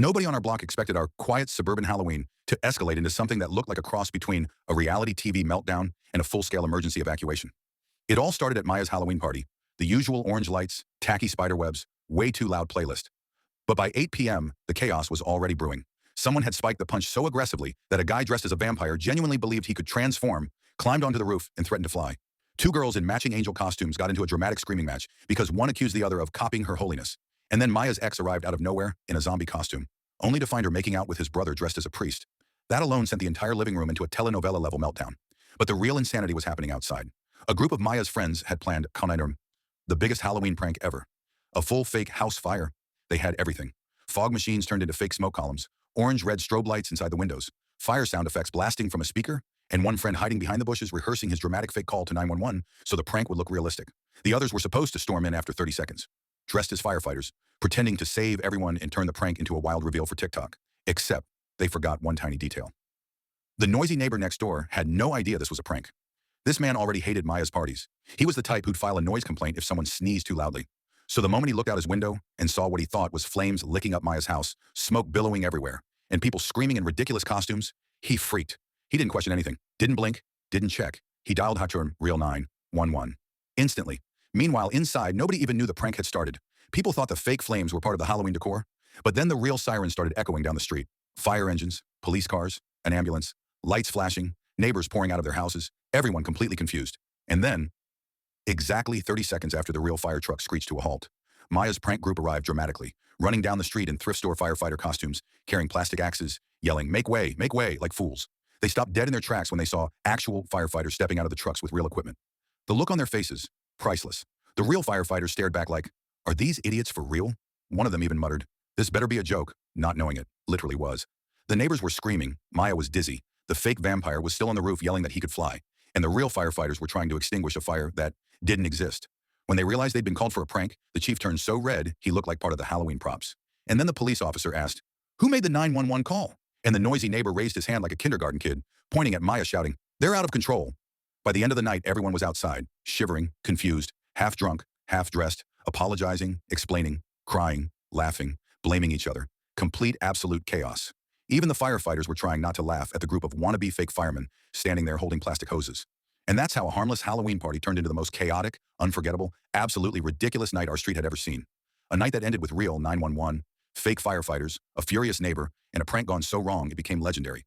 Nobody on our block expected our quiet suburban Halloween to escalate into something that looked like a cross between a reality TV meltdown and a full-scale emergency evacuation. It all started at Maya's Halloween party, the usual orange lights, tacky spider webs, way too loud playlist. But by 8 p.m., the chaos was already brewing. Someone had spiked the punch so aggressively that a guy dressed as a vampire genuinely believed he could transform, climbed onto the roof, and threatened to fly. Two girls in matching angel costumes got into a dramatic screaming match because one accused the other of copying her holiness. And then Maya's ex arrived out of nowhere in a zombie costume, only to find her making out with his brother dressed as a priest. That alone sent the entire living room into a telenovela-level meltdown. But the real insanity was happening outside. A group of Maya's friends had planned Kanainurm, the biggest Halloween prank ever. A full fake house fire. They had everything. Fog machines turned into fake smoke columns, orange-red strobe lights inside the windows, fire sound effects blasting from a speaker, and one friend hiding behind the bushes rehearsing his dramatic fake call to 911 so the prank would look realistic. The others were supposed to storm in after 30 seconds, dressed as firefighters, pretending to save everyone and turn the prank into a wild reveal for TikTok. Except they forgot one tiny detail. The noisy neighbor next door had no idea this was a prank. This man already hated Maya's parties. He was the type who'd file a noise complaint if someone sneezed too loudly. So the moment he looked out his window and saw what he thought was flames licking up Maya's house, smoke billowing everywhere, and people screaming in ridiculous costumes, he freaked. He didn't question anything, didn't blink, didn't check. He dialed Hotchurn Real 911. Instantly. Meanwhile, inside, nobody even knew the prank had started. People thought the fake flames were part of the Halloween decor. But then the real sirens started echoing down the street. Fire engines, police cars, an ambulance, lights flashing, neighbors pouring out of their houses, everyone completely confused. And then, exactly 30 seconds after the real fire truck screeched to a halt, Maya's prank group arrived dramatically, running down the street in thrift store firefighter costumes, carrying plastic axes, yelling, make way, like fools. They stopped dead in their tracks when they saw actual firefighters stepping out of the trucks with real equipment. The look on their faces, priceless. The real firefighters stared back like, are these idiots for real? One of them even muttered, this better be a joke, not knowing it, literally was. The neighbors were screaming, Maya was dizzy, the fake vampire was still on the roof yelling that he could fly, and the real firefighters were trying to extinguish a fire that didn't exist. When they realized they'd been called for a prank, the chief turned so red, he looked like part of the Halloween props. And then the police officer asked, who made the 911 call? And the noisy neighbor raised his hand like a kindergarten kid, pointing at Maya shouting, they're out of control. By the end of the night, everyone was outside, shivering, confused, half drunk, half dressed, apologizing, explaining, crying, laughing, blaming each other. Complete absolute chaos. Even the firefighters were trying not to laugh at the group of wannabe fake firemen standing there holding plastic hoses. And that's how a harmless Halloween party turned into the most chaotic, unforgettable, absolutely ridiculous night our street had ever seen. A night that ended with real 911, fake firefighters, a furious neighbor, and a prank gone so wrong it became legendary.